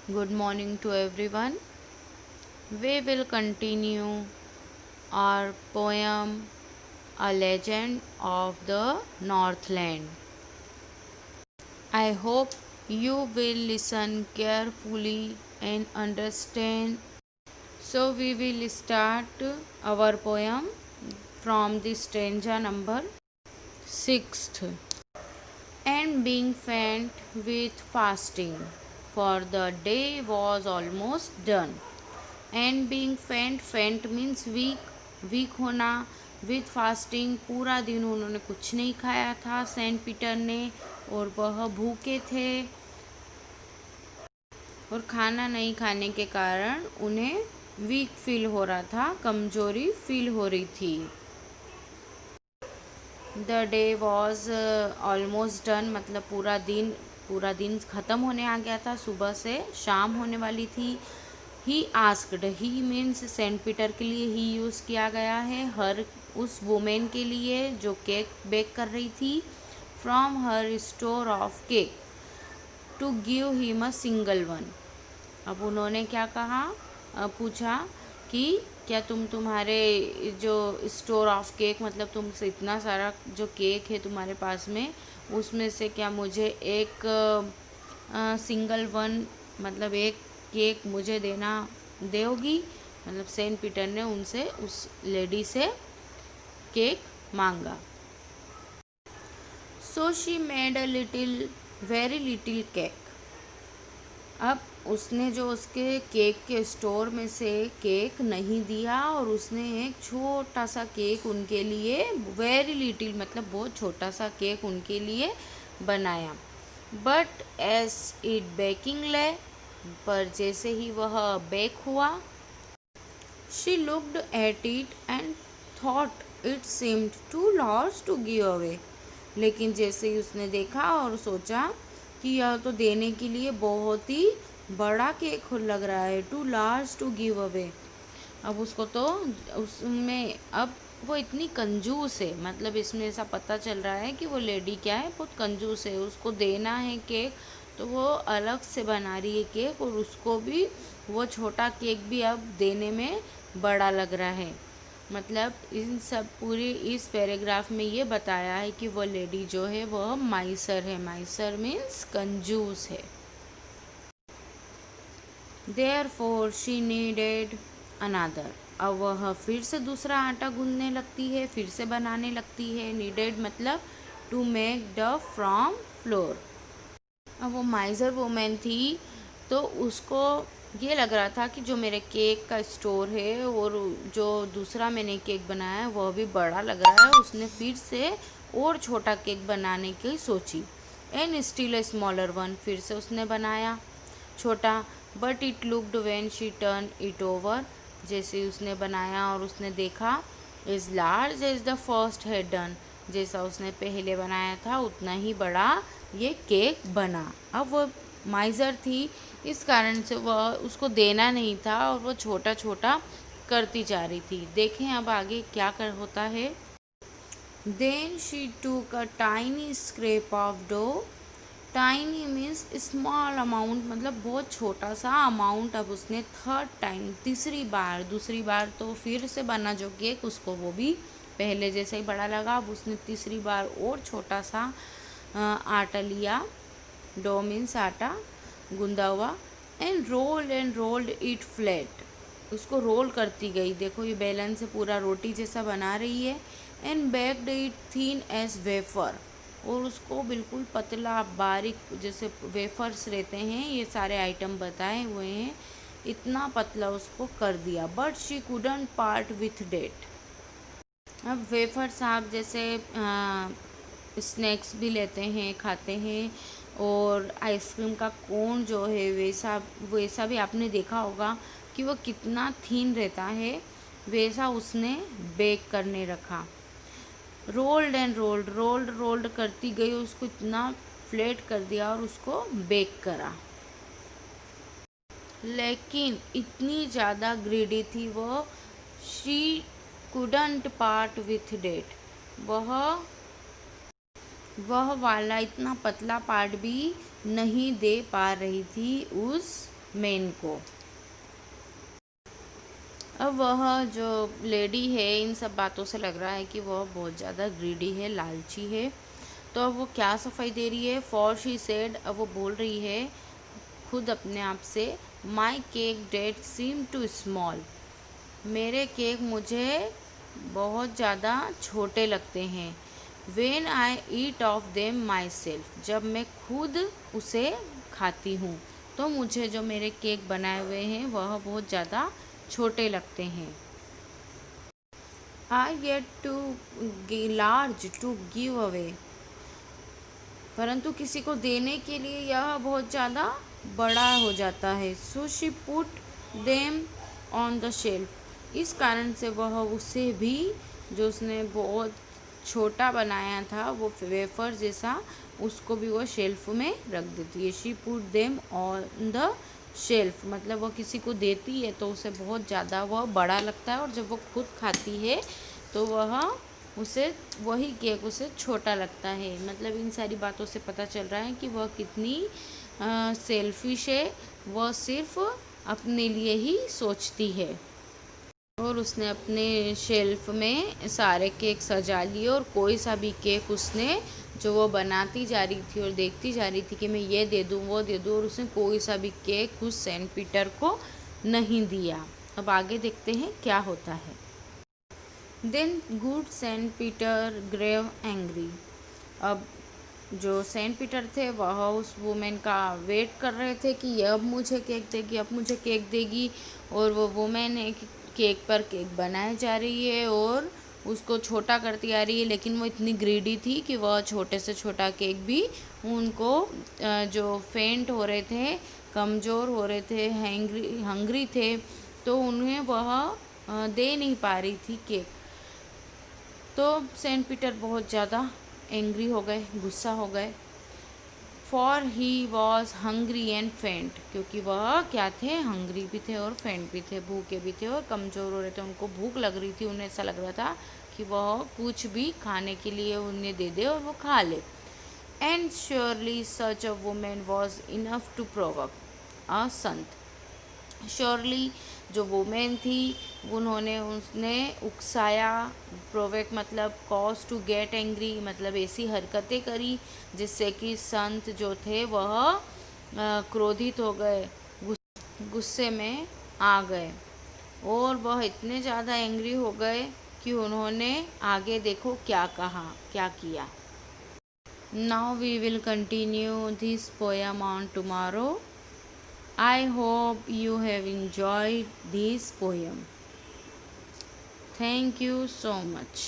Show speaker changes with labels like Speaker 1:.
Speaker 1: Good morning to everyone. We will continue our poem A Legend of the Northland. I hope you will listen carefully and understand. So, we will start our poem from the stanza number 6th. And being faint with fasting, for the day was almost done. And being फेंट, फेंट means week, week होना। With fasting, पूरा दिन उन्होंने कुछ नहीं खाया था सेंट पीटर ने, और वह भूखे थे, और खाना नहीं खाने के कारण उन्हें वीक फील हो रहा था, कमजोरी फील हो रही थी। The day was almost done, मतलब पूरा दिन ख़त्म होने आ गया था, सुबह से शाम होने वाली थी। He asked, he means Saint Peter के लिए ही यूज़ किया गया है, हर उस वुमेन के लिए जो केक बेक कर रही थी, from her store of cake to give him a single one. अब उन्होंने क्या कहा, पूछा कि क्या तुम्हारे जो स्टोर ऑफ केक, मतलब तुमसे इतना सारा जो केक है तुम्हारे पास में, उसमें से क्या मुझे एक सिंगल वन, मतलब एक केक मुझे दोगी। मतलब सेंट पीटर ने उनसे, उस लेडी से केक मांगा। So she made a little, very little cake. अब उसने जो उसके केक के स्टोर में से केक नहीं दिया, और उसने एक छोटा सा केक उनके लिए, वेरी लिटिल मतलब बहुत छोटा सा केक उनके लिए बनाया। बट एज इट बेकिंग ले, पर जैसे ही वह बेक हुआ, she looked at it and thought it seemed too large to give away. लेकिन जैसे ही उसने देखा और सोचा कि यह तो देने के लिए बहुत ही बड़ा केक लग रहा है, too large to give away. अब उसको तो उसमें, अब वो इतनी कंजूस है, मतलब इसमें ऐसा पता चल रहा है कि वो लेडी क्या है, बहुत कंजूस है। उसको देना है केक तो वो अलग से बना रही है केक, और उसको भी वो छोटा केक भी अब देने में बड़ा लग रहा है। मतलब इन सब पूरी इस पैराग्राफ में ये बताया है कि वो लेडी जो है वह माइसर है। माइसर मीन्स कंजूस है। देयरफॉर शी नीडेड अनदर, अब वह फिर से दूसरा आटा गूंदने लगती है, फिर से बनाने लगती है। नीडेड मतलब टू मेक ड फ्रॉम फ्लोर। अब वो माइजर वुमेन थी, तो उसको ये लग रहा था कि जो मेरे केक का स्टोर है और जो दूसरा मैंने केक बनाया है वह भी बड़ा लग रहा है। उसने फिर से और छोटा केक बनाने की सोची। And still a smaller one, फिर से उसने बनाया छोटा। But it looked when she turn it over, जैसे उसने बनाया और उसने देखा, is large as the first had done, जैसा उसने पहले बनाया था उतना ही बड़ा ये केक बना। अब वो माइजर थी, इस कारण से वह, उसको देना नहीं था और वो छोटा छोटा करती जा रही थी। देखें अब आगे क्या कर होता है। Then she took a tiny scrap of dough. Tiny means small amount, मतलब बहुत छोटा सा अमाउंट। अब उसने थर्ड टाइम, दूसरी बार तो फिर से बना जो केक, उसको वो भी पहले जैसे ही बड़ा लगा। अब उसने तीसरी बार और छोटा सा आटा लिया, डो मीन्स आटा गूंदा हुआ। एंड रोल्ड इट फ्लैट, उसको रोल करती गई। देखो ये बेलन से पूरा रोटी जैसा बना रही है। And baked it thin as wafer, और उसको बिल्कुल पतला बारीक, जैसे वेफर्स रहते हैं, ये सारे आइटम बताए हुए हैं, इतना पतला उसको कर दिया। But she couldn't part with that. अब वेफर्स आप जैसे स्नैक्स भी लेते हैं, खाते हैं, और आइसक्रीम का कोन जो है वैसा वैसा भी आपने देखा होगा कि वो कितना थिन रहता है, वैसा उसने बेक करने रखा। रोल्ड एंड रोल्ड करती गई, उसको इतना फ्लैट कर दिया और उसको बेक करा। लेकिन इतनी ज़्यादा ग्रीडी थी वो, she couldn't part with that, वह वाला इतना पतला पार्ट भी नहीं दे पा रही थी उस मेन को। अब वह जो लेडी है, इन सब बातों से लग रहा है कि वह बहुत ज़्यादा ग्रीडी है, लालची है। तो अब वो क्या सफाई दे रही है, फॉर शी सेड, अब वो बोल रही है खुद अपने आप से, my cake that seem too small, मेरे केक मुझे बहुत ज़्यादा छोटे लगते हैं। When I eat of them myself, जब मैं खुद उसे खाती हूँ तो मुझे जो मेरे केक बनाए हुए हैं वह बहुत ज़्यादा छोटे लगते हैं। I get too large to give away, परंतु किसी को देने के लिए यह बहुत ज़्यादा बड़ा हो जाता है। So she put them on the shelf, इस कारण से वह उसे भी, जो उसने बहुत छोटा बनाया था वो वेफर जैसा, उसको भी वो शेल्फ में रख देती है। She put them on the shelf, मतलब वह किसी को देती है तो उसे बहुत ज़्यादा वह बड़ा लगता है, और जब वो खुद खाती है तो वह उसे वही केक उसे छोटा लगता है। मतलब इन सारी बातों से पता चल रहा है कि वह कितनी सेल्फिश है, वह सिर्फ अपने लिए ही सोचती है। और उसने अपने शेल्फ में सारे केक सजा लिए, और कोई सा भी केक उसने, जो वो बनाती जा रही थी और देखती जा रही थी कि मैं ये दे दूँ वो दे दूँ, और उसने कोई सा भी केक उस सेंट पीटर को नहीं दिया। अब आगे देखते हैं क्या होता है। Then good Saint Peter grew angry, अब जो सेंट पीटर थे वह उस वुमेन का वेट कर रहे थे कि ये अब मुझे केक देगी, अब मुझे केक देगी। और वो वुमेन एक केक पर केक बनाए जा रही है और उसको छोटा करती आ रही है, लेकिन वो इतनी ग्रीडी थी कि वह छोटे से छोटा केक भी उनको, जो फेंट हो रहे थे, कमज़ोर हो रहे थे, हंग्री थे, तो उन्हें वह दे नहीं पा रही थी केक। तो सेंट पीटर बहुत ज़्यादा एंग्री हो गए, गुस्सा हो गए। For he was hungry and फेंट, क्योंकि वह क्या थे, हंग्री भी थे और फेंट भी थे, भूखे भी थे और कमज़ोर हो रहे थे। उनको भूख लग रही थी, उन्हें ऐसा लग रहा था कि वह कुछ भी खाने के लिए उन्हें दे दे और वो खा ले। And surely such a women was enough to provoke a saint, surely जो वुमेन थी उन्होंने उसने उकसाया, प्रोवेक मतलब कॉज टू गेट एंग्री, मतलब ऐसी हरकतें करी जिससे कि संत जो थे वह क्रोधित हो गए, गुस्से में आ गए, और वह इतने ज़्यादा एंग्री हो गए कि उन्होंने आगे देखो क्या कहा, क्या किया। Now we will continue this poem on tomorrow. I hope you have enjoyed this poem. Thank you so much.